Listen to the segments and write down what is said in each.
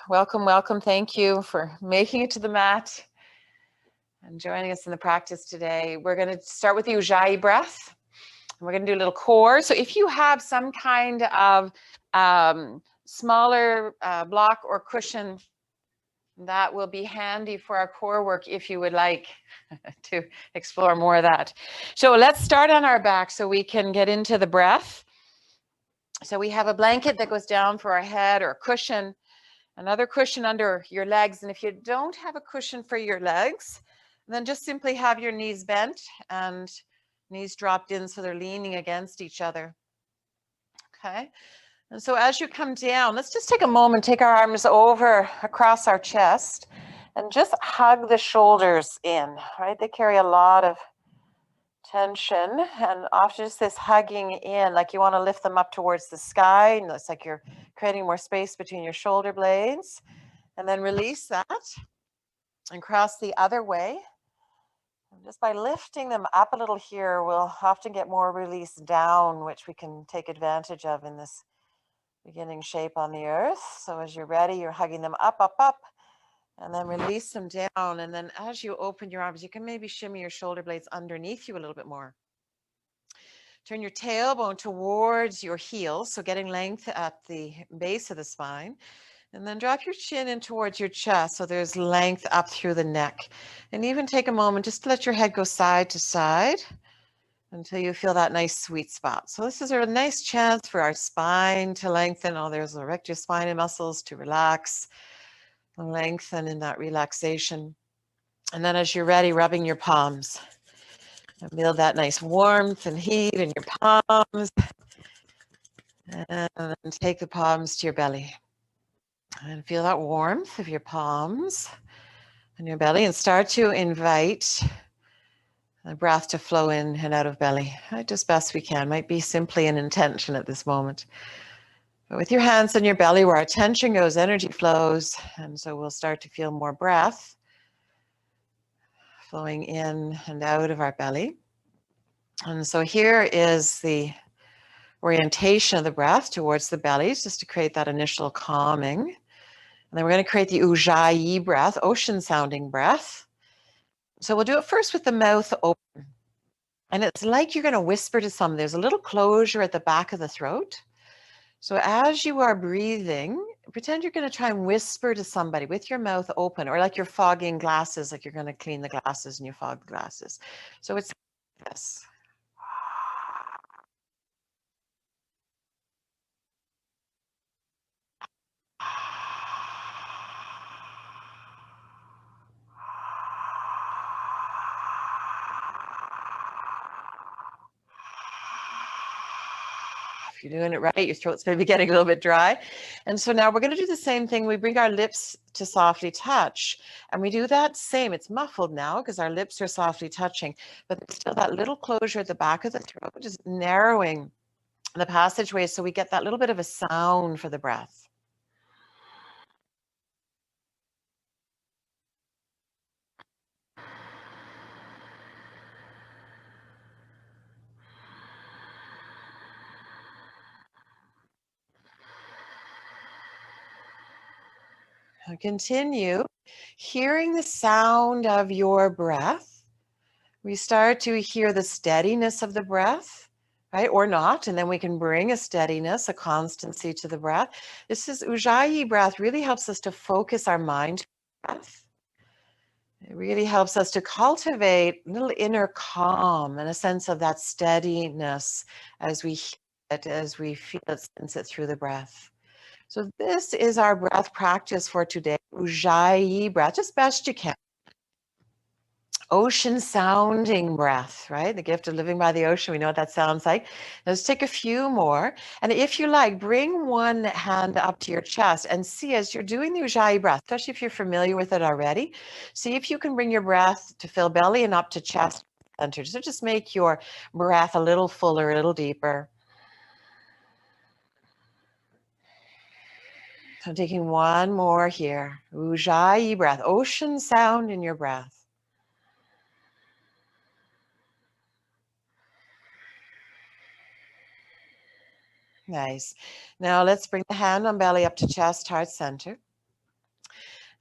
Welcome, welcome. Thank you for making it to the mat and joining us in the practice today. We're going to start with the Ujjayi breath. We're going to do a little core. So if you have some kind of smaller block or cushion, that will be handy for our core work if you would like to explore more of that. So let's start on our back so we can get into the breath. So we have a blanket that goes down for our head or a cushion. Another cushion under your legs. And if you don't have a cushion for your legs, then just simply have your knees bent and knees dropped in so they're leaning against each other. Okay. And so as you come down, let's just take a moment, take our arms over across our chest and just hug the shoulders in, right? They carry a lot of tension, and often just this hugging in, like you want to lift them up towards the sky, and it's like you're creating more space between your shoulder blades. And then release that and cross the other way. And just by lifting them up a little here, we'll often get more release down, which we can take advantage of in this beginning shape on the earth. So as you're ready, you're hugging them up, up, up, and then release them down. And then as you open your arms, you can maybe shimmy your shoulder blades underneath you a little bit more. Turn your tailbone towards your heels, so getting length at the base of the spine. And then drop your chin in towards your chest so there's length up through the neck. And even take a moment just to let your head go side to side until you feel that nice sweet spot. So this is a nice chance for our spine to lengthen. Oh, there's erect your spine muscles to relax, lengthen in that relaxation. And then as you're ready, rubbing your palms. And build that nice warmth and heat in your palms. And then take the palms to your belly. And feel that warmth of your palms and your belly, and start to invite the breath to flow in and out of belly, right, as best we can. Might be simply an intention at this moment. But with your hands on your belly, where our attention goes, energy flows. And so we'll start to feel more breath flowing in and out of our belly. And so here is the orientation of the breath towards the belly, just to create that initial calming. And then we're going to create the Ujjayi breath, ocean sounding breath. So we'll do it first with the mouth open. And it's like you're going to whisper to someone. There's a little closure at the back of the throat. So as you are breathing, pretend you're going to try and whisper to somebody with your mouth open, or like you're fogging glasses, like you're going to clean the glasses and you fog the glasses. So it's this. If you're doing it right, your throat's maybe getting a little bit dry. And so now we're going to do the same thing. We bring our lips to softly touch. And we do that same. It's muffled now because our lips are softly touching. But there's still that little closure at the back of the throat, just narrowing the passageway so we get that little bit of a sound for the breath. Continue hearing the sound of your breath. We start to hear the steadiness of the breath, right? Or not. And then we can bring a steadiness, a constancy to the breath. This is Ujjayi breath, really helps us to focus our mind to breath. It really helps us to cultivate a little inner calm and a sense of that steadiness as we hear it, as we feel it, sense it through the breath. So this is our breath practice for today, Ujjayi breath, just best you can. Ocean sounding breath, right? The gift of living by the ocean. We know what that sounds like. Let's take a few more. And if you like, bring one hand up to your chest and see as you're doing the Ujjayi breath, especially if you're familiar with it already, see if you can bring your breath to fill belly and up to chest center. So just make your breath a little fuller, a little deeper. So taking one more here. Ujjayi breath, ocean sound in your breath. Nice. Now let's bring the hand on belly up to chest, heart center.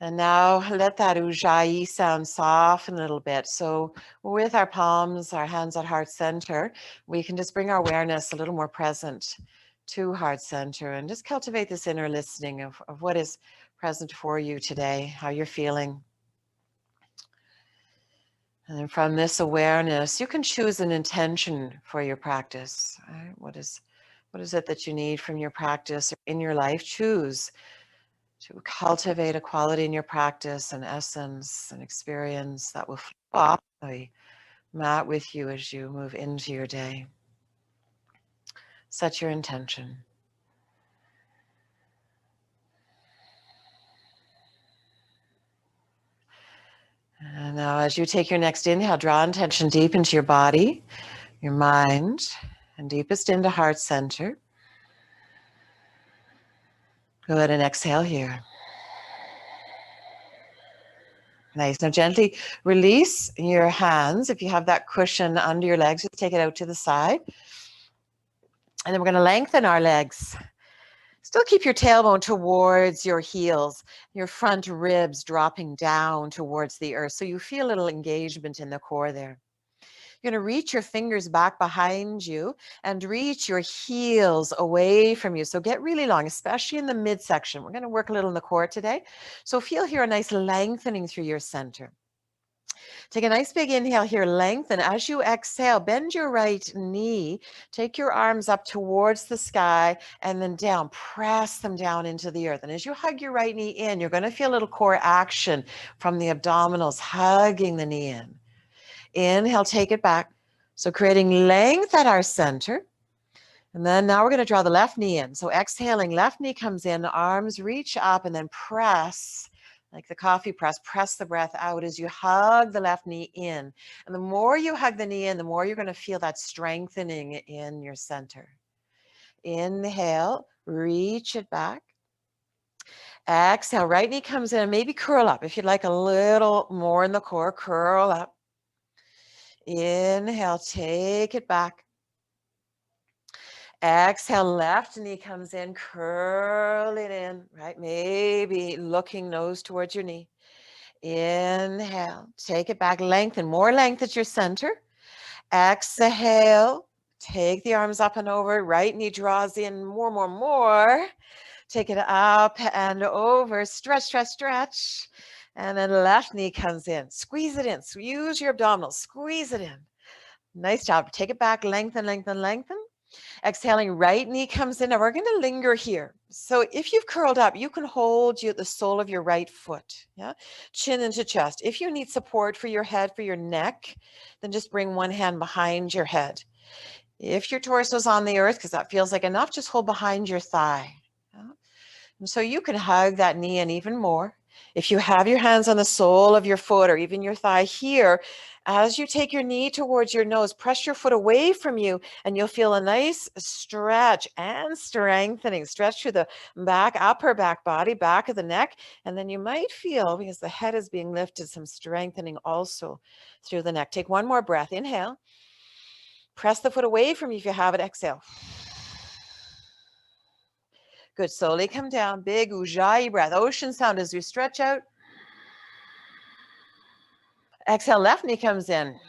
And now let that Ujjayi sound soften a little bit. So with our palms, our hands at heart center, we can just bring our awareness a little more present to heart center and just cultivate this inner listening of what is present for you today, how you're feeling. And then from this awareness, you can choose an intention for your practice. Right? What is it that you need from your practice in your life? Choose to cultivate a quality in your practice, an essence, an experience that will flow off the mat with you as you move into your day. Set your intention. And now as you take your next inhale, draw intention deep into your body, your mind, and deepest into heart center. Go ahead and exhale here. Nice. Now gently release your hands. If you have that cushion under your legs, just take it out to the side. And then we're going to lengthen our legs. Still keep your tailbone towards your heels, your front ribs dropping down towards the earth. So you feel a little engagement in the core there. You're going to reach your fingers back behind you and reach your heels away from you. So get really long, especially in the midsection. We're going to work a little in the core today. So feel here a nice lengthening through your center. Take a nice big inhale here, lengthen. As you exhale, bend your right knee, take your arms up towards the sky and then down, press them down into the earth. And as you hug your right knee in, you're going to feel a little core action from the abdominals, hugging the knee in. Inhale, take it back. So creating length at our center. And then now we're going to draw the left knee in. So exhaling, left knee comes in, arms reach up and then press, like the coffee press the breath out as you hug the left knee in. And the more you hug the knee in, the more you're going to feel that strengthening in your center. Inhale, reach it back. Exhale, right knee comes in and maybe curl up. If you'd like a little more in the core, curl up. Inhale, take it back. Exhale, left knee comes in, curl it in, right? Maybe looking nose towards your knee. Inhale, take it back, lengthen, more length at your center. Exhale, take the arms up and over, right knee draws in, more. Take it up and over, stretch, stretch, stretch. And then left knee comes in, squeeze it in, use your abdominals, squeeze it in. Nice job, take it back, lengthen, lengthen, lengthen. Exhaling, right knee comes in. Now we're going to linger here. So if you've curled up, you can hold the sole of your right foot. Yeah, chin into chest. If you need support for your head, for your neck, then just bring one hand behind your head. If your torso's on the earth, because that feels like enough, just hold behind your thigh. Yeah? And so you can hug that knee in even more. If you have your hands on the sole of your foot or even your thigh here, as you take your knee towards your nose, press your foot away from you and you'll feel a nice stretch and strengthening. Stretch through the back, upper back body, back of the neck. And then you might feel, because the head is being lifted, some strengthening also through the neck. Take one more breath. Inhale. Press the foot away from you if you have it. Exhale. Good. Slowly come down. Big Ujjayi breath. Ocean sound as you stretch out. Exhale, left knee comes in.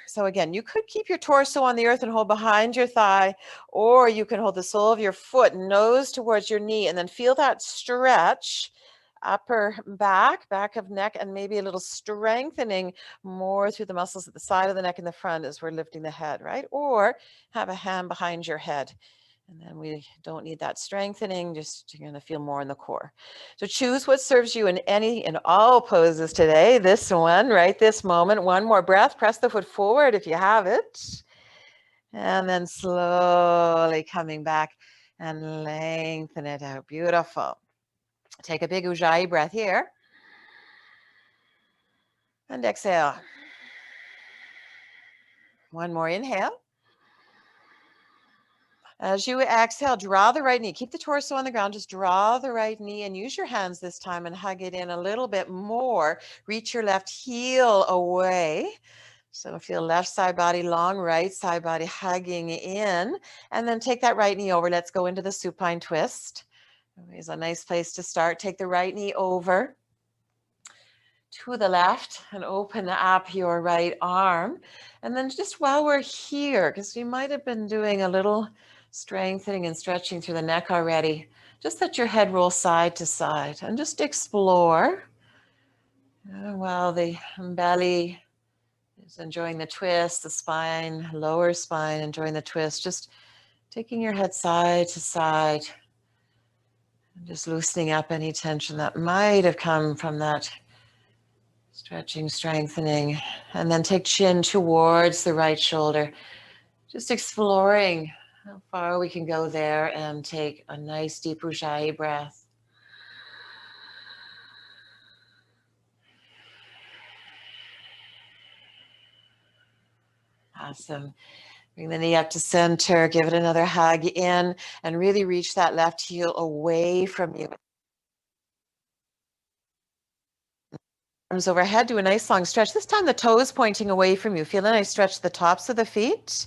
So again, you could keep your torso on the earth and hold behind your thigh, or you can hold the sole of your foot, nose towards your knee, and then feel that stretch, upper back of neck, and maybe a little strengthening more through the muscles at the side of the neck and the front as we're lifting the head, right? Or have a hand behind your head. And then we don't need that strengthening, just you're going to feel more in the core. So choose what serves you in all poses today. This one, right? This moment. One more breath. Press the foot forward if you have it. And then slowly coming back and lengthen it out. Beautiful. Take a big Ujjayi breath here. And exhale. One more inhale. As you exhale, draw the right knee. Keep the torso on the ground. Just draw the right knee and use your hands this time and hug it in a little bit more. Reach your left heel away. So feel left side body long, right side body hugging in. And then take that right knee over. Let's go into the supine twist. It's a nice place to start. Take the right knee over. to the left and open up your right arm. And then just while we're here, because you might have been doing a little strengthening and stretching through the neck already, just let your head roll side to side and just explore while the belly is enjoying the twist, the spine, lower spine, enjoying the twist, just taking your head side to side and just loosening up any tension that might have come from that stretching, strengthening, and then take chin towards the right shoulder, just exploring how far we can go there and take a nice deep Ujjayi breath. Awesome. Bring the knee up to center, give it another hug in, and really reach that left heel away from you. Arms overhead, do a nice long stretch. This time the toes pointing away from you. Feel a nice stretch to the tops of the feet.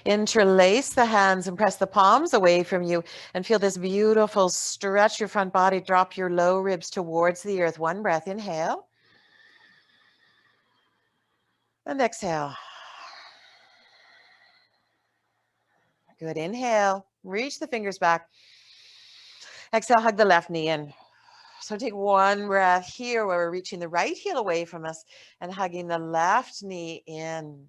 Interlace the hands and press the palms away from you and feel this beautiful stretch your front body. Drop your low ribs towards the earth. One breath, inhale. And exhale. Good, inhale. Reach the fingers back. Exhale, hug the left knee in. So take one breath here where we're reaching the right heel away from us and hugging the left knee in.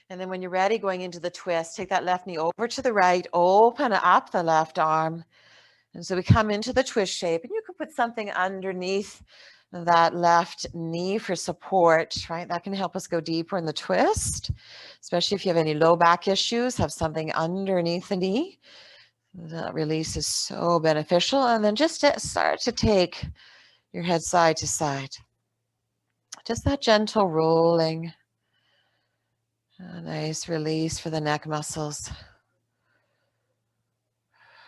And then when you're ready, going into the twist, take that left knee over to the right, open up the left arm. And so we come into the twist shape, and you can put something underneath that left knee for support, right? That can help us go deeper in the twist, especially if you have any low back issues, have something underneath the knee. That release is so beneficial. And then just start to take your head side to side. Just that gentle rolling. A nice release for the neck muscles.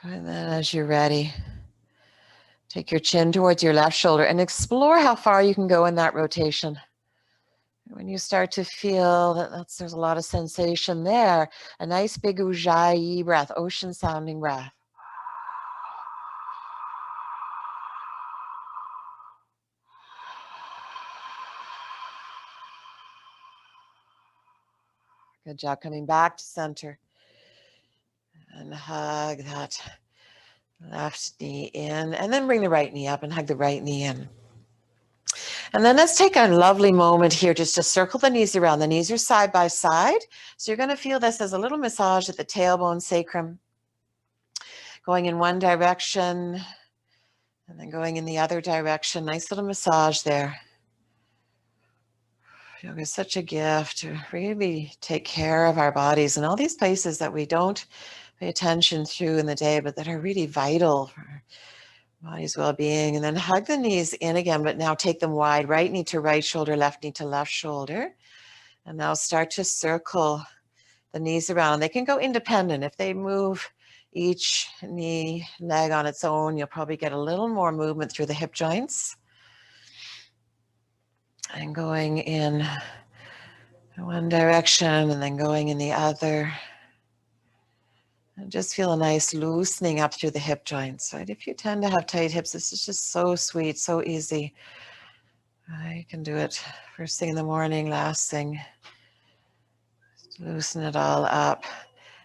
And then as you're ready, take your chin towards your left shoulder and explore how far you can go in that rotation. When you start to feel that there's a lot of sensation there, a nice big Ujjayi breath, ocean sounding breath. Good job. Coming back to center. And hug that left knee in. And then bring the right knee up and hug the right knee in. And then let's take a lovely moment here just to circle the knees around. The knees are side by side. So you're going to feel this as a little massage at the tailbone sacrum. Going in one direction and then going in the other direction. Nice little massage there. Yoga is such a gift to really take care of our bodies and all these places that we don't pay attention to in the day, but that are really vital for our body's well-being. And then hug the knees in again, but now take them wide. Right knee to right shoulder, left knee to left shoulder. And now start to circle the knees around. They can go independent. If they move each knee, leg on its own, you'll probably get a little more movement through the hip joints. And going in one direction and then going in the other. And just feel a nice loosening up through the hip joints, right? If you tend to have tight hips, this is just so sweet, so easy. You can do it first thing in the morning, last thing. Just loosen it all up.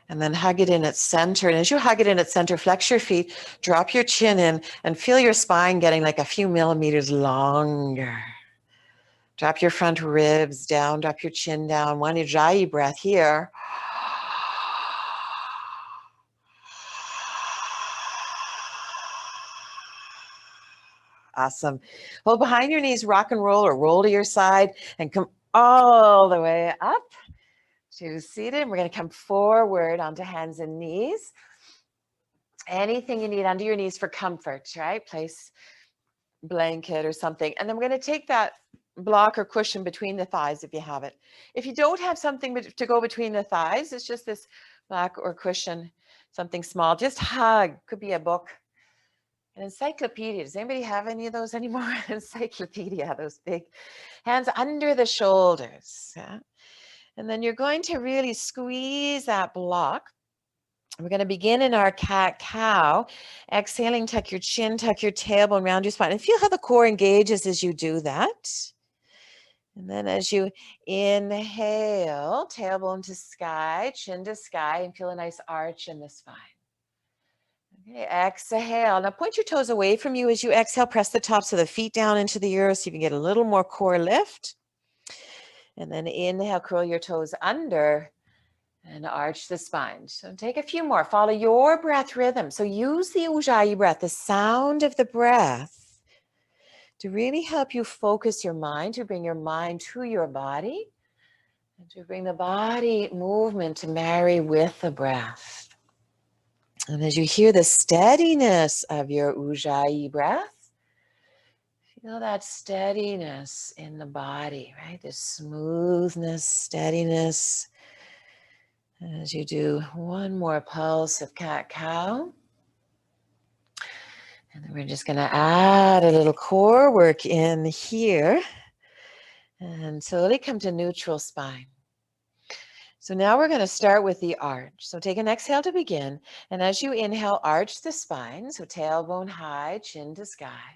And then hug it in at center. And as you hug it in at center, flex your feet, drop your chin in, and feel your spine getting like a few millimeters longer. Drop your front ribs down, drop your chin down. One Ujjayi breath here. Awesome. Hold behind your knees, rock and roll, or roll to your side and come all the way up to seated. We're going to come forward onto hands and knees. Anything you need under your knees for comfort, right? Place blanket or something. And then we're going to take that block or cushion between the thighs if you have it. If you don't have something to go between the thighs, it's just this block or cushion, something small. Just hug. Could be a book. An encyclopedia. Does anybody have any of those anymore? Encyclopedia, those big hands under the shoulders. Yeah? And then you're going to really squeeze that block We're going to begin in our cat-cow. Exhaling, tuck your chin, tuck your tailbone, round your spine. And feel how the core engages as you do that. And then as you inhale, tailbone to sky, chin to sky, and feel a nice arch in the spine. Okay, exhale. Now point your toes away from you as you exhale. Press the tops of the feet down into the earth so you can get a little more core lift. And then inhale, curl your toes under and arch the spine. So take a few more. Follow your breath rhythm. So use the Ujjayi breath, the sound of the breath, to really help you focus your mind, to bring your mind to your body, and to bring the body movement to marry with the breath. And as you hear the steadiness of your Ujjayi breath, feel that steadiness in the body, right? The smoothness, steadiness. As you do one more pulse of cat-cow. And then we're just going to add a little core work in here and slowly come to neutral spine. So now we're going to start with the arch. So take an exhale to begin. And as you inhale, arch the spine. So tailbone high, chin to sky.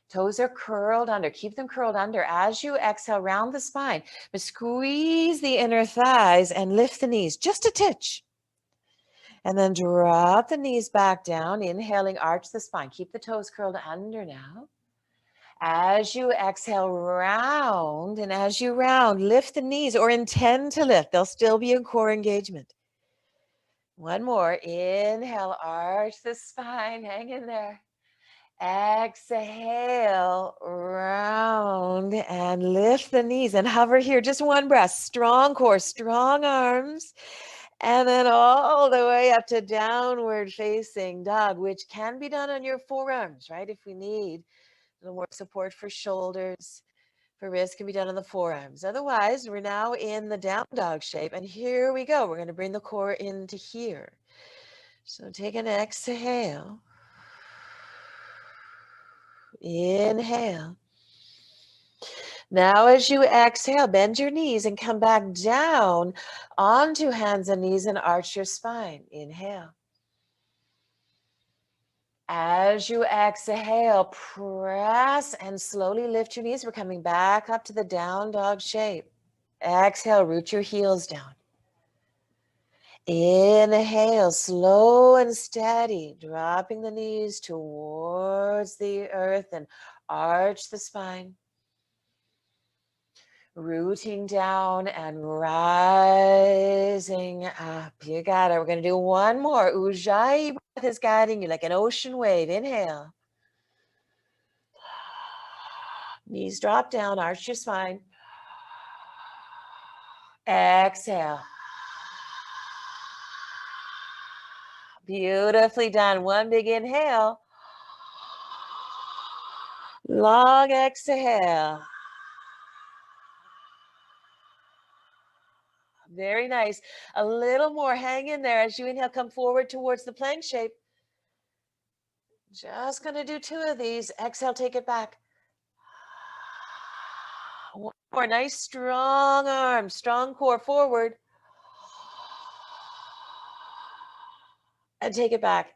Toes are curled under. Keep them curled under. As you exhale, round the spine, but squeeze the inner thighs and lift the knees just a titch. And then drop the knees back down. Inhaling, arch the spine. Keep the toes curled under now. As you exhale, round. And as you round, lift the knees or intend to lift. They'll still be in core engagement. One more. Inhale, arch the spine. Hang in there. Exhale, round and lift the knees and hover here. Just one breath. Strong core, strong arms. And then all the way up to downward facing dog, which can be done on your forearms, right? If we need a little more support for shoulders, for wrists, can be done on the forearms. Otherwise, we're now in the down dog shape. And here we go. We're going to bring the core into here. So take an exhale. Inhale. Now as you exhale, bend your knees and come back down onto hands and knees and arch your spine. Inhale. As you exhale, press and slowly lift your knees. We're coming back up to the down dog shape. Exhale, root your heels down. Inhale, slow and steady, dropping the knees towards the earth and arch the spine. Rooting down and rising up. You got it. We're going to do one more. Ujjayi breath is guiding you like an ocean wave. Inhale. Knees drop down, arch your spine. Exhale. Beautifully done. One big inhale. Long exhale. Very nice. A little more. Hang in there as you inhale. Come forward towards the plank shape. Just going to do two of these. Exhale, take it back. One more. Nice, strong arms, strong core forward. And take it back.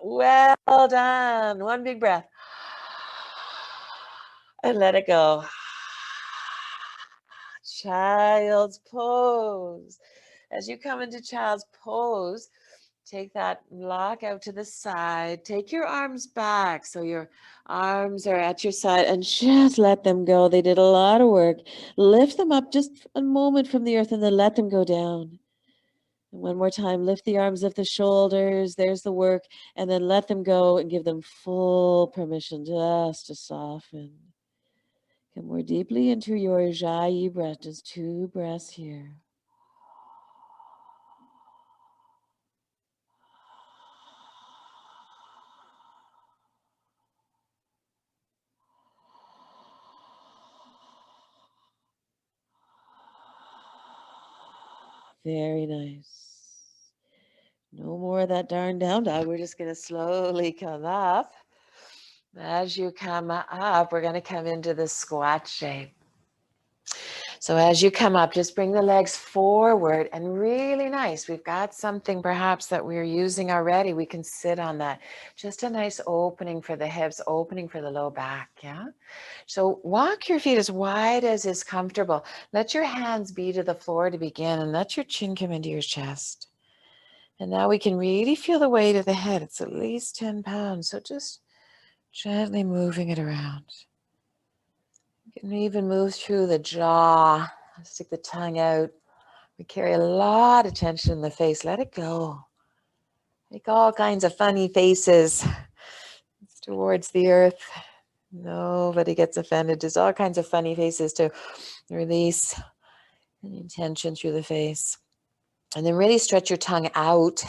Well done. One big breath. And let it go. Child's pose. As you come into child's pose, take that block out to the side. Take your arms back so your arms are at your side and just let them go. They did a lot of work. Lift them up just a moment from the earth and then let them go down. And one more time, lift the arms, lift the shoulders. There's the work. And then let them go and give them full permission just to soften. Come more deeply into your Ujjayi breath. Just two breaths here. Very nice. No more of that darn down dog. We're just going to slowly come up. As you come up, we're going to come into the squat shape. So as you come up, just bring the legs forward and really nice. We've got something perhaps that we're using already. We can sit on that. Just a nice opening for the hips, opening for the low back, yeah? So walk your feet as wide as is comfortable. Let your hands be to the floor to begin and let your chin come into your chest. And now we can really feel the weight of the head. It's at least 10 pounds. So just gently moving it around. You can even move through the jaw. Stick the tongue out. We carry a lot of tension in the face. Let it go. Make all kinds of funny faces towards the earth. Nobody gets offended. Just all kinds of funny faces to release any tension through the face. And then really stretch your tongue out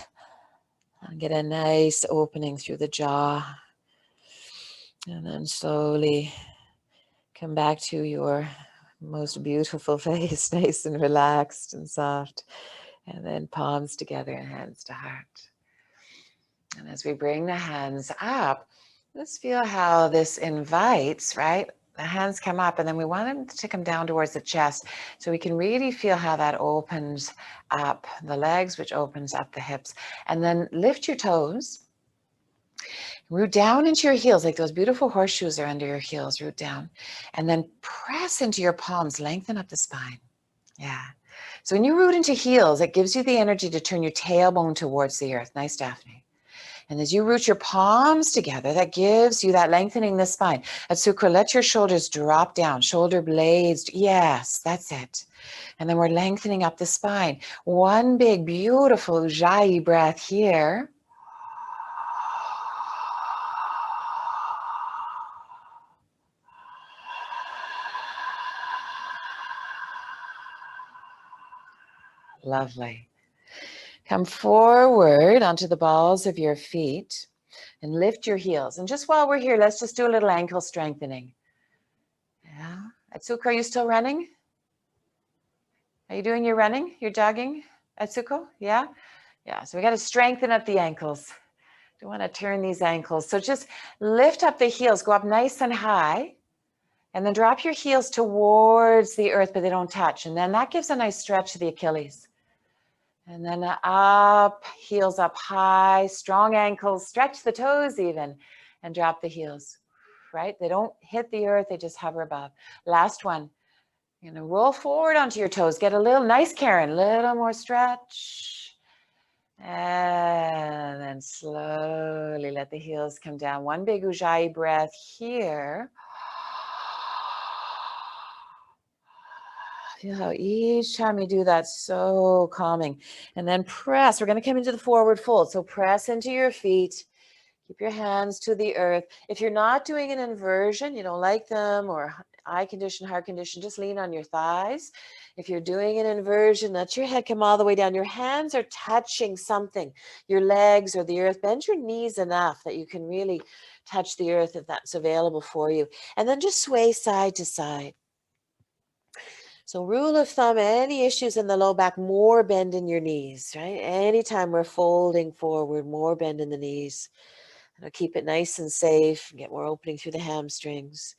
and get a nice opening through the jaw. And then slowly come back to your most beautiful face, nice and relaxed and soft. And then palms together and hands to heart. And as we bring the hands up, let's feel how this invites, right? The hands come up and then we want them to come down towards the chest. So we can really feel how that opens up the legs, which opens up the hips. And then lift your toes. Root down into your heels, like those beautiful horseshoes are under your heels, root down. And then press into your palms, lengthen up the spine. Yeah. So when you root into heels, it gives you the energy to turn your tailbone towards the earth. Nice, Daphne. And as you root your palms together, that gives you that lengthening the spine. Atsukra, let your shoulders drop down, shoulder blades. Yes, that's it. And then we're lengthening up the spine. One big, beautiful Ujjayi breath here. Lovely. Come forward onto the balls of your feet and lift your heels. And just while we're here, let's just do a little ankle strengthening. Yeah. Atsuko, are you still running? Are you doing your running? You're jogging? Atsuko? Yeah? Yeah. So we got to strengthen up the ankles. Don't want to turn these ankles. So just lift up the heels, go up nice and high, and then drop your heels towards the earth, but they don't touch. And then that gives a nice stretch to the Achilles. And then up, heels up high, strong ankles, stretch the toes even, and drop the heels, right? They don't hit the earth, they just hover above. Last one, roll forward onto your toes, get a little, nice Karen, little more stretch. And then slowly let the heels come down. One big Ujjayi breath here. Feel how each time you do that, so calming. And then press. We're going to come into the forward fold. So press into your feet. Keep your hands to the earth. If you're not doing an inversion, you don't like them, or eye condition, heart condition, just lean on your thighs. If you're doing an inversion, let your head come all the way down. Your hands are touching something, your legs or the earth. Bend your knees enough that you can really touch the earth if that's available for you. And then just sway side to side. So rule of thumb, any issues in the low back, more bend in your knees, right? Anytime we're folding forward, more bend in the knees. It'll keep it nice and safe, get more opening through the hamstrings.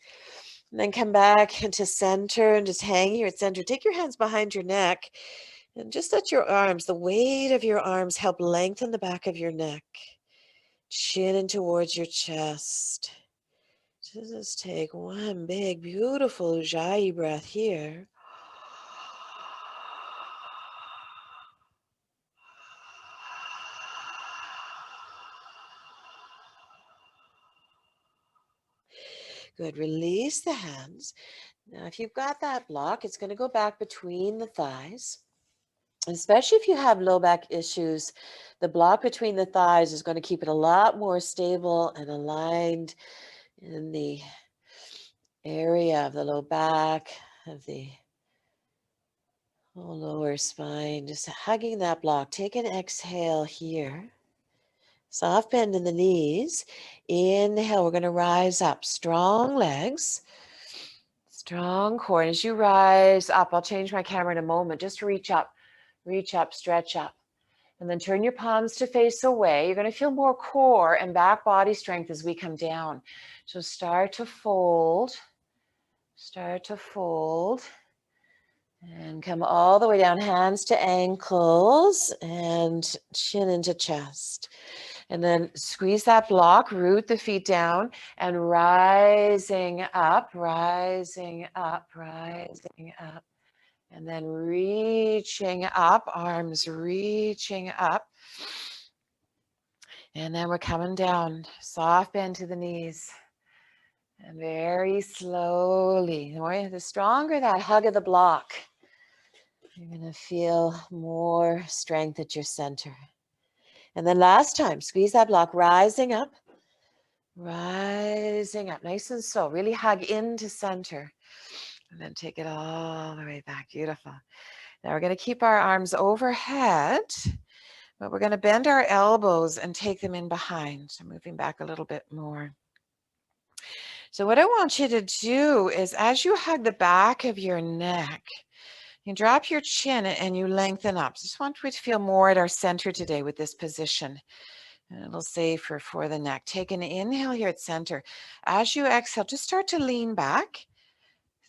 And then come back into center and just hang here at center. Take your hands behind your neck and just let your arms, the weight of your arms help lengthen the back of your neck. Chin in towards your chest. Just take one big, beautiful Ujjayi breath here. Good. Release the hands. Now, if you've got that block, it's going to go back between the thighs. Especially if you have low back issues, the block between the thighs is going to keep it a lot more stable and aligned in the area of the low back, of the whole lower spine. Just hugging that block. Take an exhale here. Soft bend in the knees. Inhale, we're going to rise up. Strong legs. Strong core. And as you rise up, I'll change my camera in a moment. Just reach up, stretch up. And then turn your palms to face away. You're going to feel more core and back body strength as we come down. So start to fold. Start to fold. And come all the way down, hands to ankles and chin into chest. And then squeeze that block, root the feet down and rising up, rising up, rising up. And then reaching up, arms reaching up. And then we're coming down, soft bend to the knees. And very slowly, the stronger that hug of the block, you're going to feel more strength at your center. And then last time, squeeze that block, rising up, nice and slow. Really hug into center. And then take it all the way back. Beautiful. Now we're going to keep our arms overhead, but we're going to bend our elbows and take them in behind. So moving back a little bit more. So what I want you to do is as you hug the back of your neck, you drop your chin and you lengthen up. Just want you to feel more at our center today with this position. And a little safer for the neck. Take an inhale here at center. As you exhale, just start to lean back.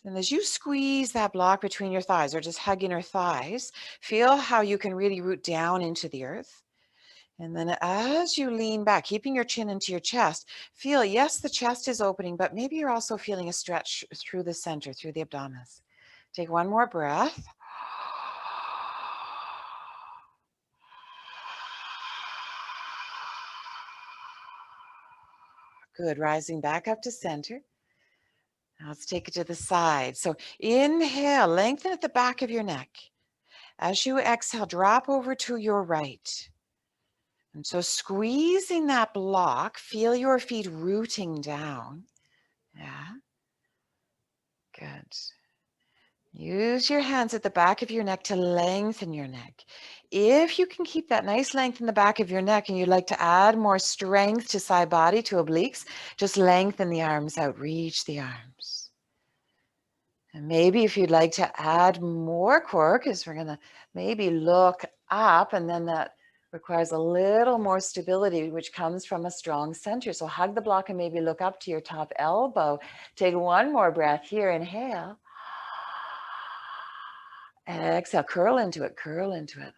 And as you squeeze that block between your thighs or just hugging your thighs, feel how you can really root down into the earth. And then as you lean back, keeping your chin into your chest, feel, yes, the chest is opening, but maybe you're also feeling a stretch through the center, through the abdominals. Take one more breath. Good, rising back up to center. Now let's take it to the side. So inhale, lengthen at the back of your neck. As you exhale, drop over to your right. And so squeezing that block, feel your feet rooting down. Yeah. Good. Use your hands at the back of your neck to lengthen your neck. If you can keep that nice length in the back of your neck and you'd like to add more strength to side body, to obliques, just lengthen the arms out, reach the arms. And maybe if you'd like to add more core, because we're going to maybe look up, and then that requires a little more stability, which comes from a strong center. So hug the block and maybe look up to your top elbow. Take one more breath here. Inhale. And exhale, curl into it, curl into it.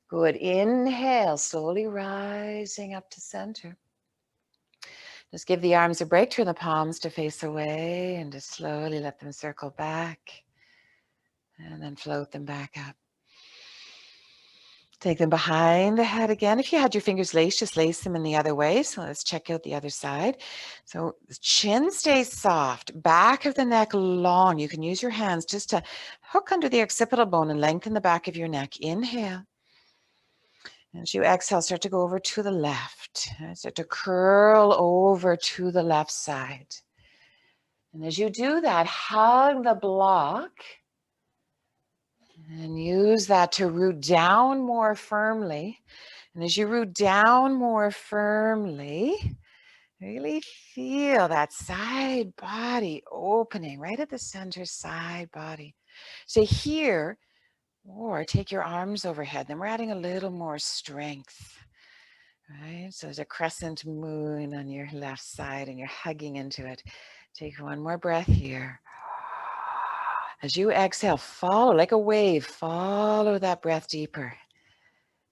Good. Inhale, slowly rising up to center. Just give the arms a break, turn the palms to face away, and just slowly let them circle back. And then float them back up. Take them behind the head again. If you had your fingers laced, just lace them in the other way. So let's check out the other side. So the chin stays soft, back of the neck long. You can use your hands just to hook under the occipital bone and lengthen the back of your neck. Inhale. As you exhale, start to go over to the left. Start to curl over to the left side. And as you do that, hug the block. And use that to root down more firmly. And as you root down more firmly, really feel that side body opening right at the center, side body. So here, or take your arms overhead. Then we're adding a little more strength. Right? So there's a crescent moon on your left side and you're hugging into it. Take one more breath here. As you exhale, follow like a wave, follow that breath deeper,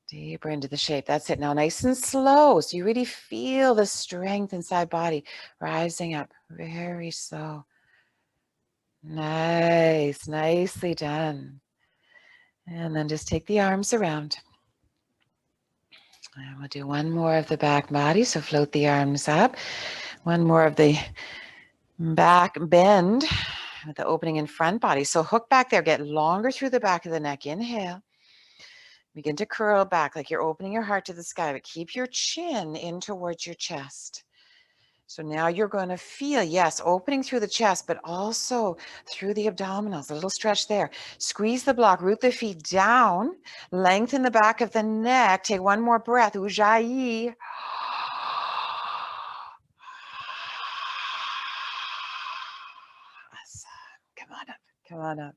deeper into the shape. That's it. Now nice and slow. So you really feel the strength inside body rising up very slow. Nice, nicely done. And then just take the arms around. And we'll do one more of the back body. So float the arms up. One more of the back bend with the opening in front body. So hook back there, get longer through the back of the neck. Inhale. Begin to curl back like you're opening your heart to the sky, but keep your chin in towards your chest. So now you're going to feel, yes, opening through the chest, but also through the abdominals, a little stretch there. Squeeze the block, root the feet down, lengthen the back of the neck. Take one more breath. Ujjayi. Come on up, come on up.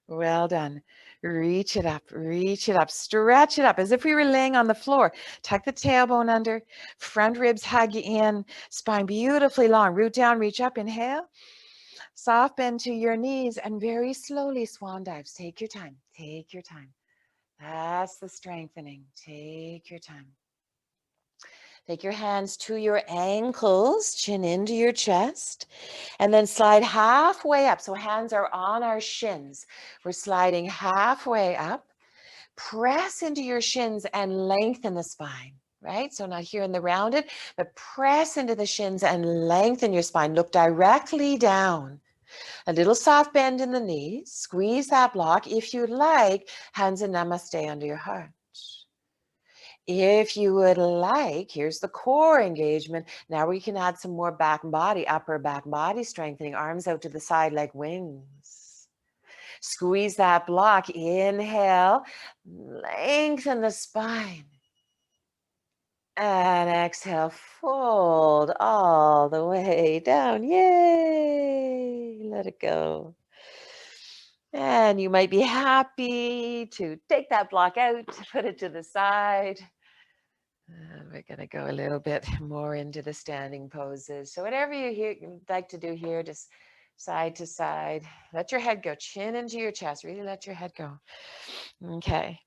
Well done. Reach it up, stretch it up as if we were laying on the floor. Tuck the tailbone under, front ribs hug in, spine beautifully long. Root down, reach up, inhale. Soft bend to your knees and very slowly swan dives. Take your time. Take your time. That's the strengthening. Take your time. Take your hands to your ankles, chin into your chest, and then slide halfway up. So hands are on our shins. We're sliding halfway up. Press into your shins and lengthen the spine, right? So not here in the rounded, but press into the shins and lengthen your spine. Look directly down. A little soft bend in the knees. Squeeze that block. If you like, hands in namaste under your heart. If you would like, here's the core engagement. Now we can add some more back and body, upper back body strengthening, arms out to the side like wings. Squeeze that block. Inhale, lengthen the spine. And exhale, fold all the way down. Yay! Let it go. And you might be happy to take that block out, put it to the side. We're going to go a little bit more into the standing poses. So whatever you like to do here, just side to side. Let your head go, chin into your chest. Really let your head go. Okay.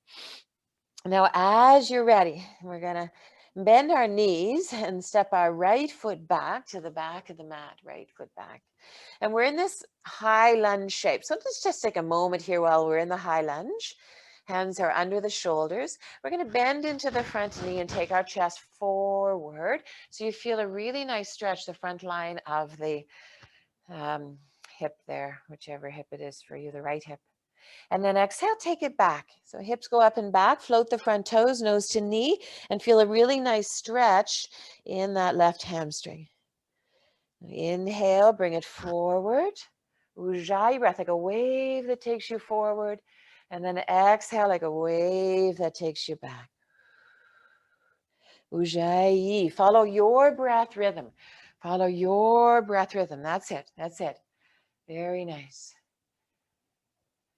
Now, as you're ready, we're going to bend our knees and step our right foot back to the back of the mat, right foot back. And we're in this high lunge shape. So let's just take a moment here while we're in the high lunge. Hands are under the shoulders. We're going to bend into the front knee and take our chest forward. So you feel a really nice stretch, the front line of the hip there, whichever hip it is for you, the right hip. And then exhale, take it back. So hips go up and back, float the front toes, nose to knee, and feel a really nice stretch in that left hamstring. Inhale, bring it forward. Ujjayi breath, like a wave that takes you forward. And then exhale, like a wave that takes you back. Ujjayi, follow your breath rhythm. Follow your breath rhythm. That's it. That's it. Very nice.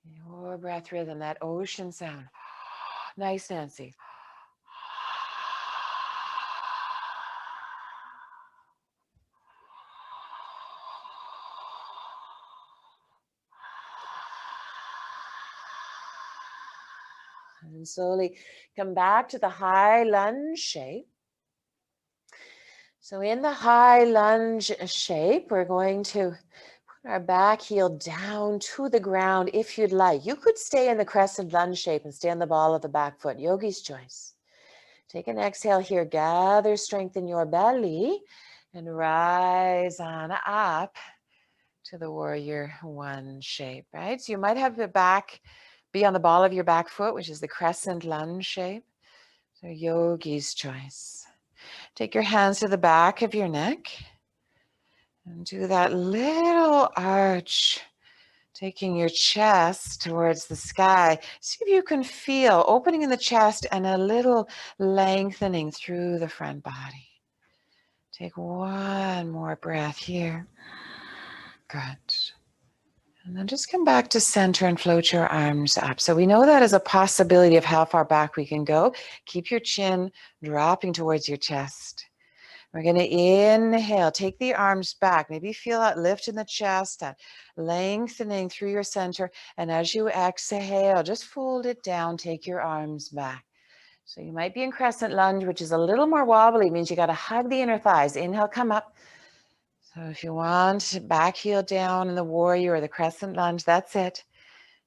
Your breath rhythm, that ocean sound. Nice, Nancy. And slowly come back to the high lunge shape. So in the high lunge shape, we're going to put our back heel down to the ground if you'd like. You could stay in the crescent lunge shape and stay on the ball of the back foot. Yogi's choice. Take an exhale here. Gather strength in your belly and rise on up to the warrior one shape, right? So you might have the back be on the ball of your back foot, which is the crescent lunge shape. So yogi's choice. Take your hands to the back of your neck and do that little arch, taking your chest towards the sky. See if you can feel opening in the chest and a little lengthening through the front body. Take one more breath here. Good. And then just come back to center and float your arms up. So we know that as a possibility of how far back we can go. Keep your chin dropping towards your chest. We're going to inhale, take the arms back. Maybe feel that lift in the chest, that lengthening through your center. And as you exhale, just fold it down, take your arms back. So you might be in crescent lunge, which is a little more wobbly. It means you got to hug the inner thighs. Inhale, come up. So if you want, back heel down in the warrior or the crescent lunge, that's it.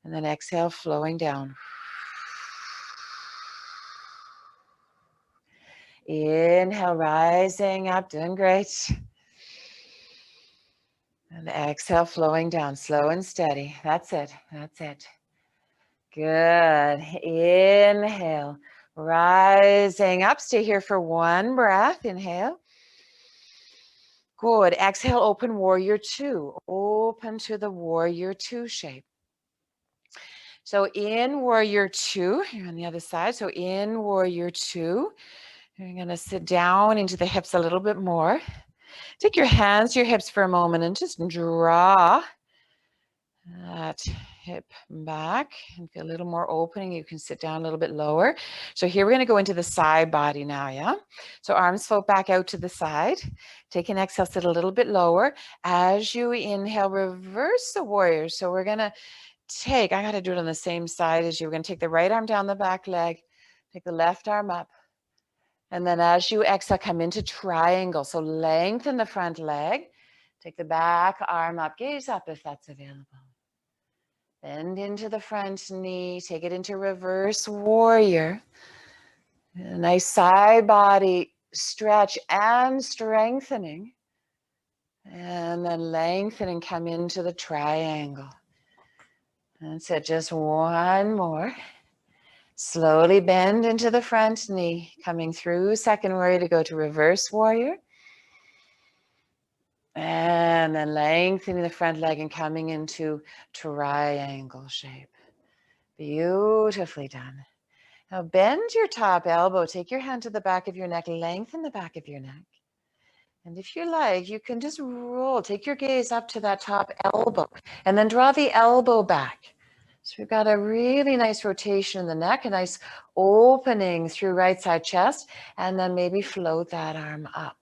And then exhale, flowing down. Inhale, rising up, doing great. And exhale, flowing down, slow and steady. That's it, that's it. Good. Inhale, rising up. Stay here for one breath. Inhale. Good. Exhale, open warrior two. Open to the warrior two shape. So in warrior two, you're on the other side. So in warrior two, you're going to sit down into the hips a little bit more. Take your hands to your hips for a moment and just draw that hip back and feel a little more opening. You can sit down a little bit lower. So here we're going to go into the side body now, yeah? So arms float back out to the side. Take an exhale, sit a little bit lower. As you inhale, reverse the warrior. So we're going to take, I got to do it on the same side as you. We're going to take the right arm down the back leg, take the left arm up. And then as you exhale, come into triangle. So lengthen the front leg. Take the back arm up, gaze up if that's available. Bend into the front knee, take it into reverse warrior. A nice side body stretch and strengthening. And then lengthen and come into the triangle. That's it, just one more. Slowly bend into the front knee, coming through second warrior to go to reverse warrior. And then lengthening the front leg and coming into triangle shape. Beautifully done. Now bend your top elbow, take your hand to the back of your neck, lengthen the back of your neck. And if you like, you can just roll, take your gaze up to that top elbow and then draw the elbow back. So we've got a really nice rotation in the neck, a nice opening through right side chest, and then maybe float that arm up.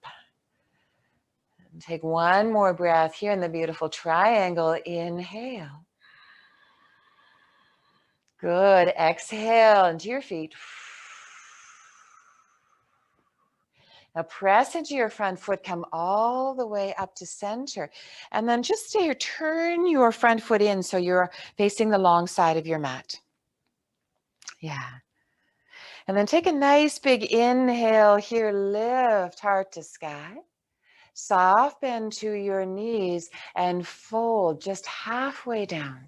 And take one more breath here in the beautiful triangle. Inhale. Good. Exhale into your feet. Now press into your front foot, come all the way up to center. And then just stay here, turn your front foot in so you're facing the long side of your mat. Yeah. And then take a nice big inhale here, lift heart to sky. Soft bend to your knees and fold just halfway down.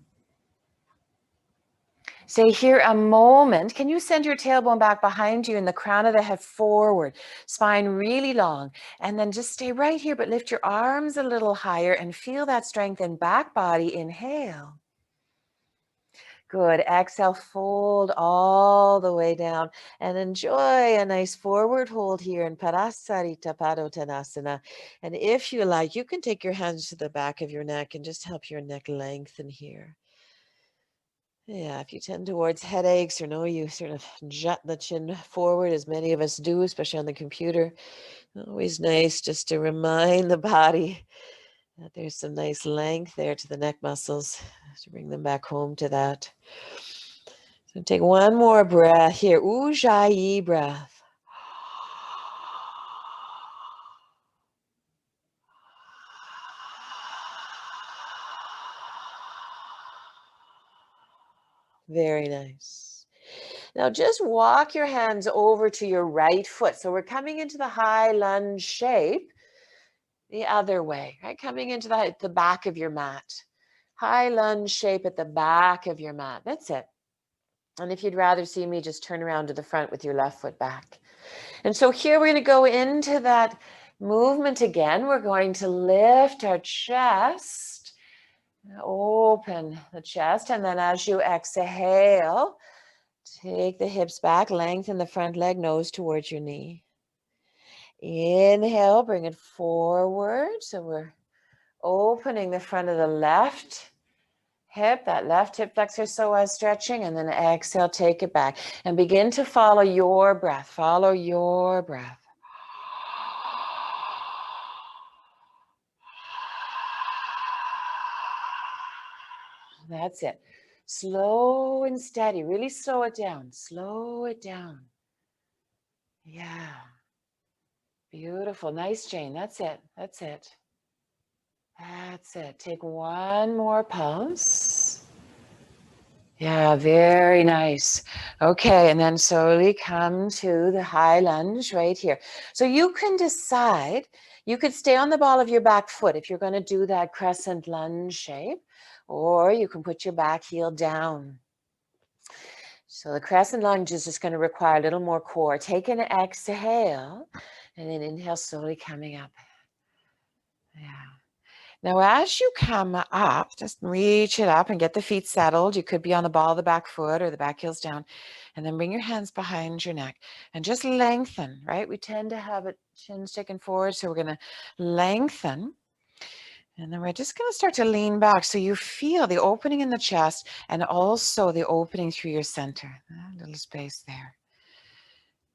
Stay here a moment. Can you send your tailbone back behind you and the crown of the head forward? Spine really long. And then just stay right here, but lift your arms a little higher and feel that strength in back body. Inhale. Good. Exhale, fold all the way down and enjoy a nice forward hold here in Parasarita Padottanasana. And if you like, you can take your hands to the back of your neck and just help your neck lengthen here. Yeah, if you tend towards headaches or know you sort of jut the chin forward, as many of us do, especially on the computer, always nice just to remind the body that there's some nice length there to the neck muscles to bring them back home to that. So take one more breath here. Ujjayi breath. Very nice. Now just walk your hands over to your right foot. So we're coming into the high lunge shape the other way, right? Coming into the back of your mat. High lunge shape at the back of your mat. That's it. And if you'd rather see me, just turn around to the front with your left foot back. And so here we're going to go into that movement again. We're going to lift our chest, open the chest, and then as you exhale, take the hips back, lengthen the front leg, nose towards your knee. Inhale, bring it forward. So we're opening the front of the left hip, that left hip flexor psoas stretching, and then exhale, take it back and begin to follow your breath. Follow your breath. That's it. Slow and steady. Really slow it down. Slow it down. Yeah. Beautiful. Nice, Jane. That's it. That's it. That's it. Take one more pulse. Yeah, very nice. Okay, and then slowly come to the high lunge right here. So you can decide, you could stay on the ball of your back foot if you're going to do that crescent lunge shape, or you can put your back heel down. So the crescent lunge is just going to require a little more core. Take an exhale, and then inhale, slowly coming up. Yeah. Now, as you come up, just reach it up and get the feet settled. You could be on the ball of the back foot or the back heels down. And then bring your hands behind your neck and just lengthen, right? We tend to have it chin sticking forward, so we're going to lengthen. And then we're just going to start to lean back so you feel the opening in the chest and also the opening through your center. That little space there.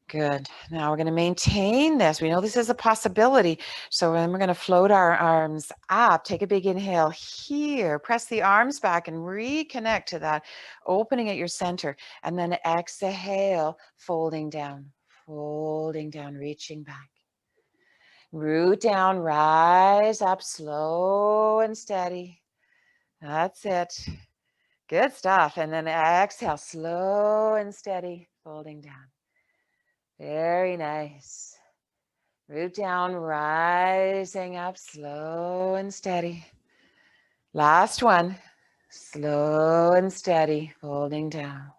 Good. Now we're going to maintain this. We know this is a possibility. So then we're going to float our arms up. Take a big inhale here. Press the arms back and reconnect to that opening at your center. And then exhale, folding down, reaching back. Root down, rise up slow and steady. That's it. Good stuff. And then exhale, slow and steady, folding down. Very nice. Root down, rising up slow and steady. Last one. Slow and steady, folding down.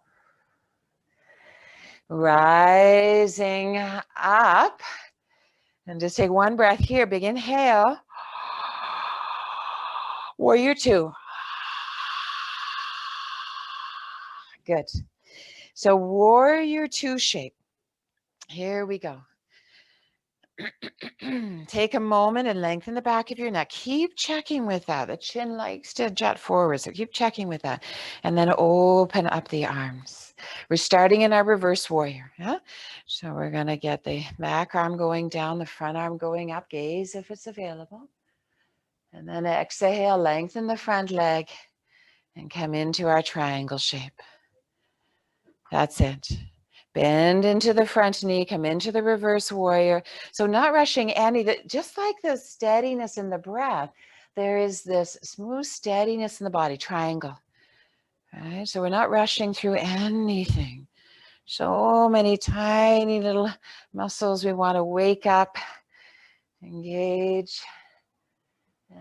Rising up. And just take one breath here. Big inhale. Warrior two. Good. So warrior two shape. Here we go. Take a moment and lengthen the back of your neck. Keep checking with that. The chin likes to jut forward, so keep checking with that. And then open up the arms. We're starting in our reverse warrior. Yeah? So we're going to get the back arm going down, the front arm going up. Gaze if it's available. And then exhale, lengthen the front leg and come into our triangle shape. That's it. Bend into the front knee, come into the reverse warrior. So not rushing any, just like the steadiness in the breath, there is this smooth steadiness in the body, triangle. Right? So we're not rushing through anything. So many tiny little muscles we want to wake up, engage,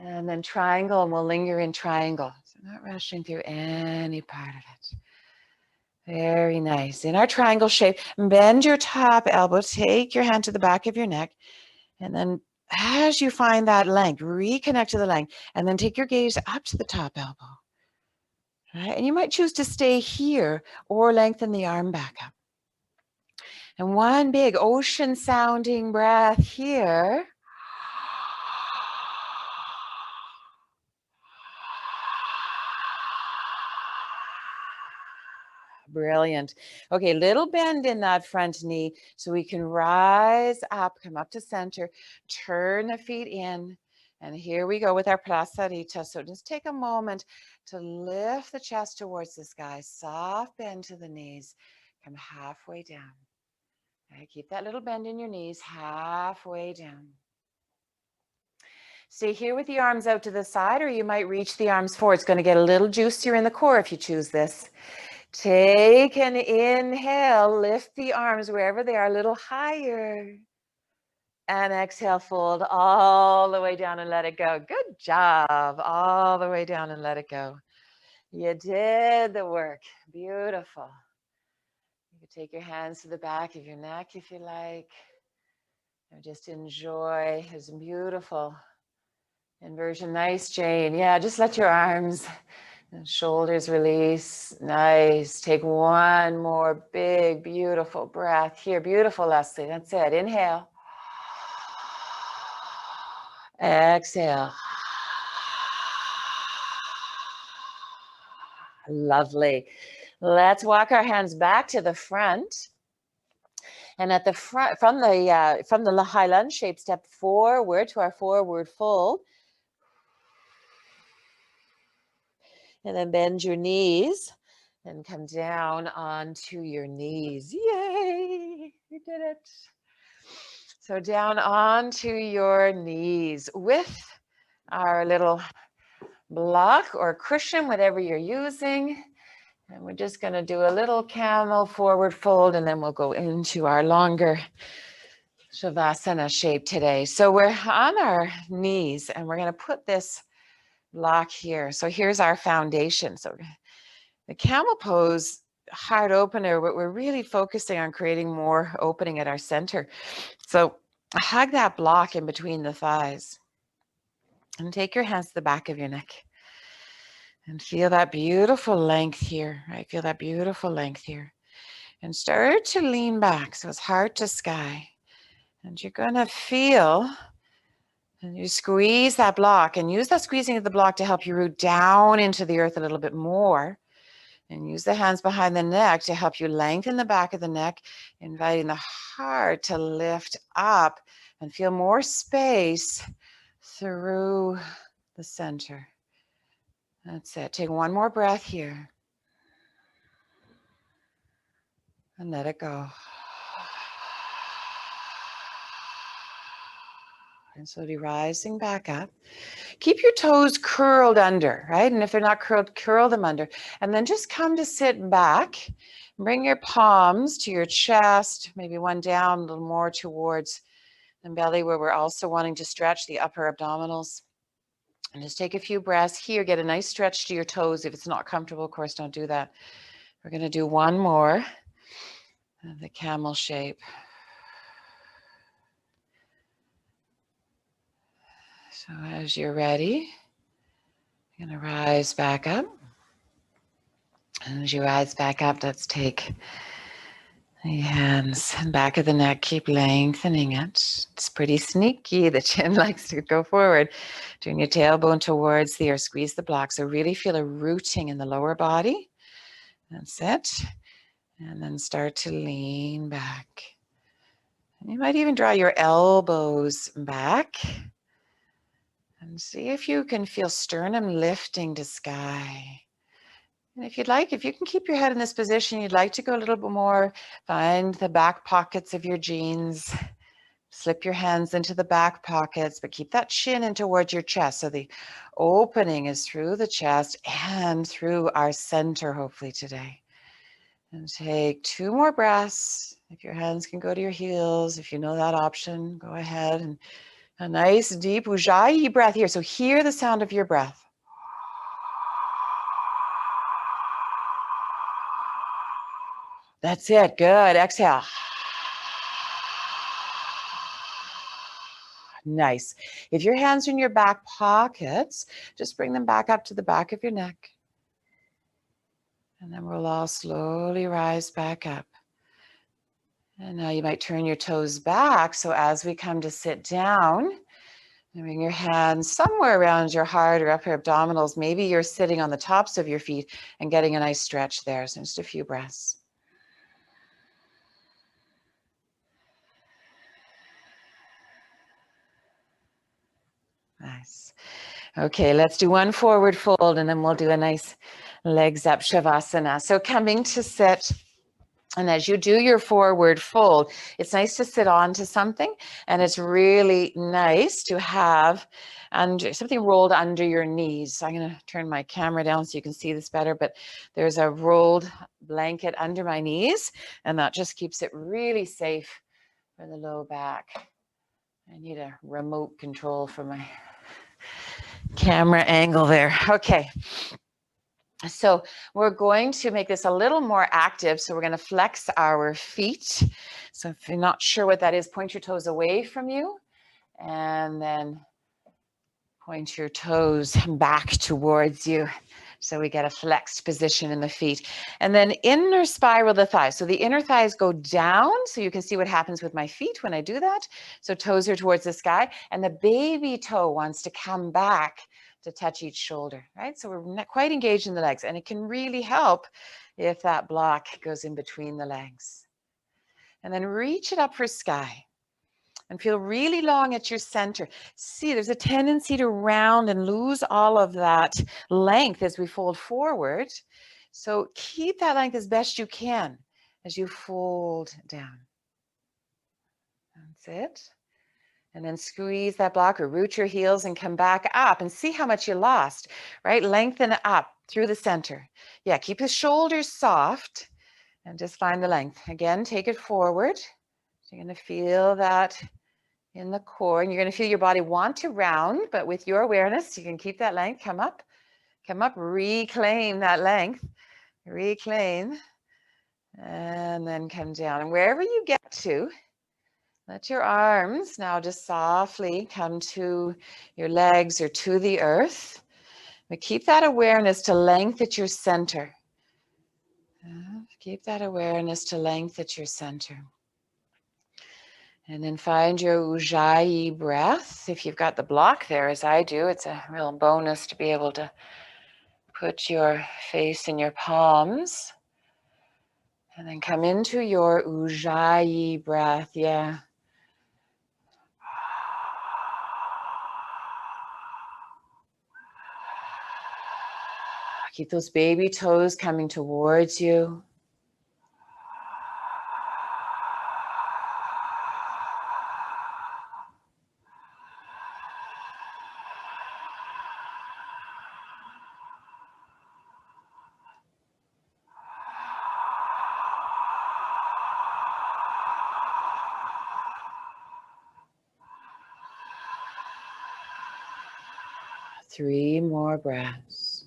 and then triangle, and we'll linger in triangle. So not rushing through any part of it. Very nice. In our triangle shape, bend your top elbow, take your hand to the back of your neck, and then as you find that length, reconnect to the length, and then take your gaze up to the top elbow. Right? And you might choose to stay here or lengthen the arm back up. And one big ocean sounding breath here. Brilliant. Okay, little bend in that front knee so we can rise up, come up to center, turn the feet in. And here we go with our prasarita. So just take a moment to lift the chest towards the sky. Soft bend to the knees. Come halfway down. Okay, keep that little bend in your knees, halfway down. Stay here with the arms out to the side, or you might reach the arms forward. It's going to get a little juicier in the core if you choose this. Take an inhale, lift the arms wherever they are a little higher. And exhale, fold all the way down and let it go. Good job. All the way down and let it go. You did the work. Beautiful. You can take your hands to the back of your neck if you like. And just enjoy his beautiful inversion. Nice, Jane. Yeah, just let your arms and shoulders release. Nice. Take one more big, beautiful breath here. Beautiful, Leslie. That's it. Inhale. Exhale. Lovely. Let's walk our hands back to the front. And at the front, from the high lunge shape, step forward to our forward fold. And then bend your knees and come down onto your knees. Yay, you did it. So down onto your knees with our little block or cushion, whatever you're using. And we're just going to do a little camel forward fold, and then we'll go into our longer Shavasana shape today. So we're on our knees, and we're going to put this block here. So here's our foundation. So the camel pose, heart opener, but we're really focusing on creating more opening at our center. So hug that block in between the thighs and take your hands to the back of your neck and feel that beautiful length here, right? Feel that beautiful length here and start to lean back. So it's heart to sky. And you're going to feel And you squeeze that block and use that squeezing of the block to help you root down into the earth a little bit more. And use the hands behind the neck to help you lengthen the back of the neck, inviting the heart to lift up and feel more space through the center. That's it. Take one more breath here. And let it go. And slowly rising back up. Keep your toes curled under, right? And if they're not curled, curl them under. And then just come to sit back. Bring your palms to your chest, maybe one down a little more towards the belly, where we're also wanting to stretch the upper abdominals. And just take a few breaths here. Get a nice stretch to your toes. If it's not comfortable, of course, don't do that. We're going to do one more, the camel shape. So as you're ready, you're going to rise back up. And as you rise back up, let's take the hands and back of the neck. Keep lengthening it. It's pretty sneaky. The chin likes to go forward. Turn your tailbone towards the earth. Squeeze the block. So really feel a rooting in the lower body. That's it. And then start to lean back. And you might even draw your elbows back. And see if you can feel sternum lifting to sky. And if you'd like, if you can keep your head in this position, you'd like to go a little bit more, find the back pockets of your jeans. Slip your hands into the back pockets, but keep that chin in towards your chest. So the opening is through the chest and through our center, hopefully today. And take 2 more breaths. If your hands can go to your heels, if you know that option, go ahead. And a nice deep Ujjayi breath here. So hear the sound of your breath. That's it. Good. Exhale. Nice. If your hands are in your back pockets, just bring them back up to the back of your neck. And then we'll all slowly rise back up. And now you might turn your toes back. So as we come to sit down, bring your hands somewhere around your heart or upper abdominals. Maybe you're sitting on the tops of your feet and getting a nice stretch there. So just a few breaths. Nice. Okay, let's do one forward fold and then we'll do a nice legs up Shavasana. So coming to sit. And as you do your forward fold, it's nice to sit onto something, and it's really nice to have something rolled under your knees. So I'm going to turn my camera down so you can see this better, but there's a rolled blanket under my knees, and that just keeps it really safe for the low back. I need a remote control for my camera angle there. Okay. So we're going to make this a little more active. So we're going to flex our feet. So if you're not sure what that is, point your toes away from you and then point your toes back towards you. So we get a flexed position in the feet. And then inner spiral the thighs. So the inner thighs go down. So you can see what happens with my feet when I do that. So toes are towards the sky. And the baby toe wants to come back to touch each shoulder, right? So we're not quite engaged in the legs. And it can really help if that block goes in between the legs. And then reach it up for sky. And feel really long at your center. See, there's a tendency to round and lose all of that length as we fold forward. So keep that length as best you can as you fold down. That's it. And then squeeze that block or root your heels and come back up and see how much you lost, right? Lengthen up through the center. Yeah, keep the shoulders soft and just find the length. Again, take it forward. So you're going to feel that in the core, and you're going to feel your body want to round, but with your awareness, you can keep that length. Come up, reclaim that length, reclaim, and then come down. And wherever you get to, let your arms now just softly come to your legs or to the earth. But keep that awareness to length at your center. Keep that awareness to length at your center. And then find your Ujjayi breath. If you've got the block there, as I do, it's a real bonus to be able to put your face in your palms. And then come into your Ujjayi breath. Yeah. Keep those baby toes coming towards you. Three more breaths.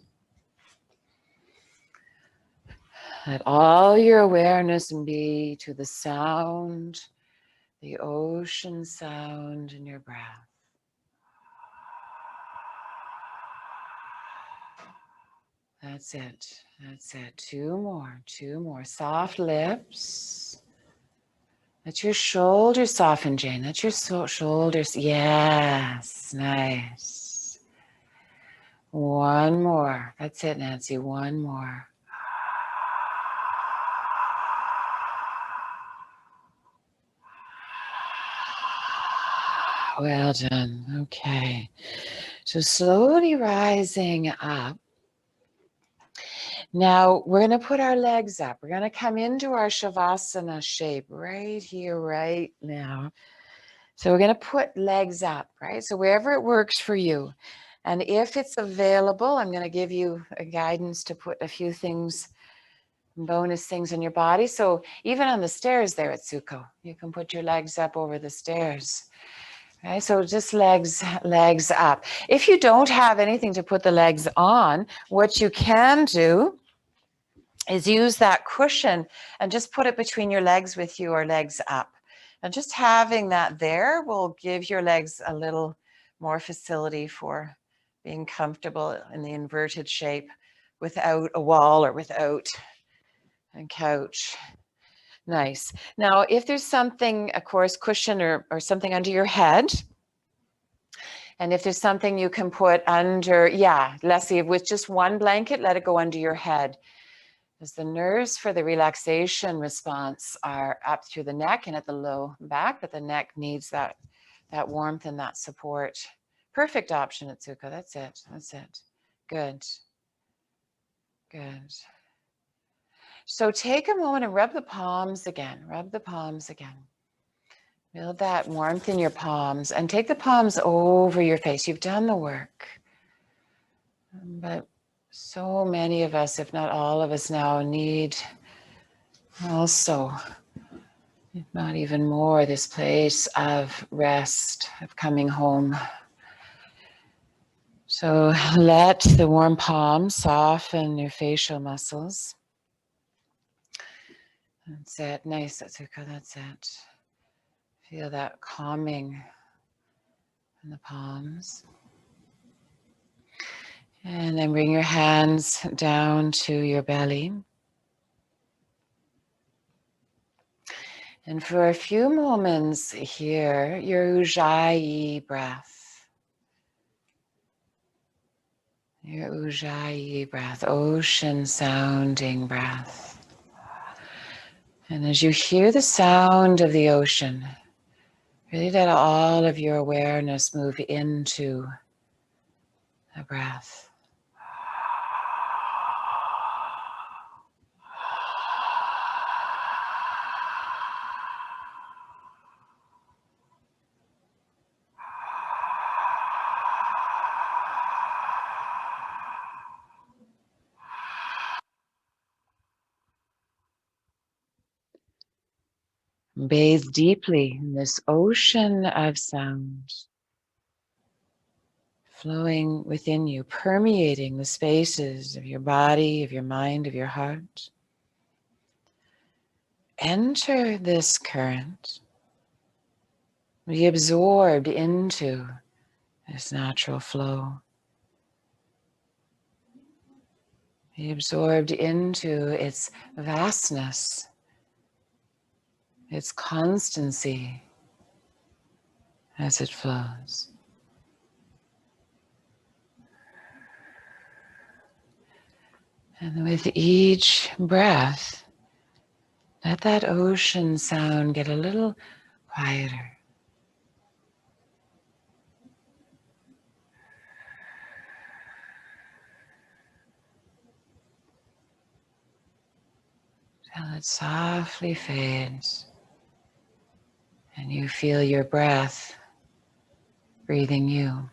Let all your awareness be to the sound, the ocean sound in your breath. That's it. That's it. Two more. Soft lips. Let your shoulders soften, Jane. Let your shoulders. Yes. Nice. One more. That's it, Nancy. One more. Well done. Okay. So slowly rising up. Now we're going to put our legs up. We're going to come into our Shavasana shape right here, right now. So we're going to put legs up, right? So wherever it works for you. And if it's available, I'm going to give you a guidance to put a few things, bonus things in your body. So even on the stairs there at Tsuko, you can put your legs up over the stairs. Right, so just legs up. If you don't have anything to put the legs on, what you can do is use that cushion and just put it between your legs with your legs up. And just having that there will give your legs a little more facility for being comfortable in the inverted shape without a wall or without a couch. Nice. Now, if there's something, of course, cushion or something under your head, and if there's something you can put under, yeah, Leslie, with just one blanket, let it go under your head. Because the nerves for the relaxation response are up through the neck and at the low back, but the neck needs that warmth and that support. Perfect option, Atsuko. That's it. That's it. Good. Good. So take a moment and rub the palms again. Rub the palms again. Feel that warmth in your palms and take the palms over your face. You've done the work. But so many of us, if not all of us now, need also, if not even more, this place of rest, of coming home. So let the warm palms soften your facial muscles. That's it. Nice, Atsuko. That's it. Feel that calming in the palms. And then bring your hands down to your belly. And for a few moments here, your Ujjayi breath. Your Ujjayi breath, ocean sounding breath. And as you hear the sound of the ocean, really let all of your awareness move into the breath. Bathe deeply in this ocean of sound, flowing within you, permeating the spaces of your body, of your mind, of your heart. Enter this current. Be absorbed into this natural flow. Be absorbed into its vastness, its constancy, as it flows. And with each breath, let that ocean sound get a little quieter. Till it softly fades and you feel your breath breathing you.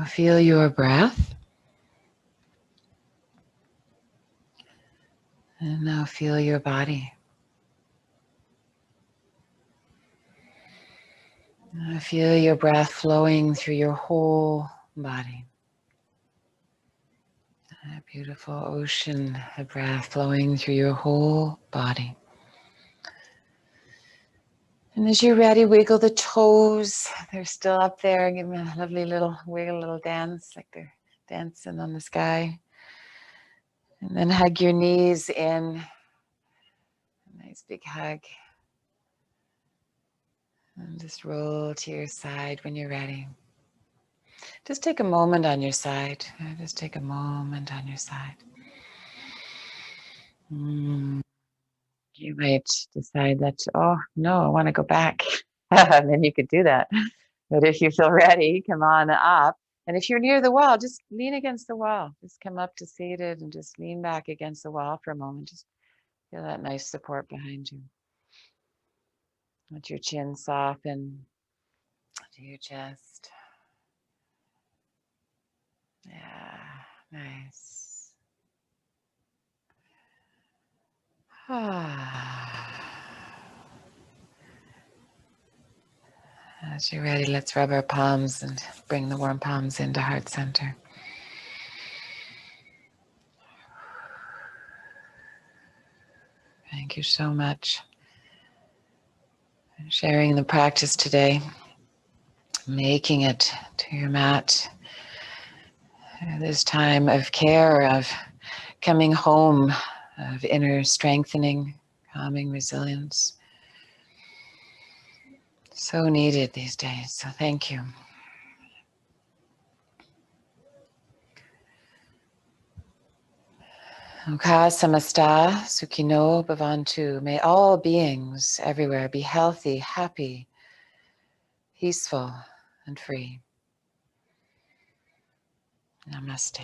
Feel your breath. And now feel your body. Feel your breath flowing through your whole body. A beautiful ocean of breath flowing through your whole body. And as you're ready, wiggle the toes. They're still up there. Give them a lovely little wiggle, little dance, like they're dancing on the sky. And then hug your knees in. A nice big hug. And just roll to your side when you're ready. Just take a moment on your side. Just take a moment on your side. You might decide that, oh, no, I want to go back. And then you could do that. But if you feel ready, come on up. And if you're near the wall, just lean against the wall. Just come up to seated and just lean back against the wall for a moment. Just feel that nice support behind you. Let your chin soften to your chest. Yeah, nice. As you're ready, let's rub our palms and bring the warm palms into heart center. Thank you so much for sharing the practice today, making it to your mat. This time of care, of coming home, of inner strengthening, calming resilience. So needed these days, so thank you. Oka samasta sukhino bhavantu. May all beings everywhere be healthy, happy, peaceful, and free. Namaste.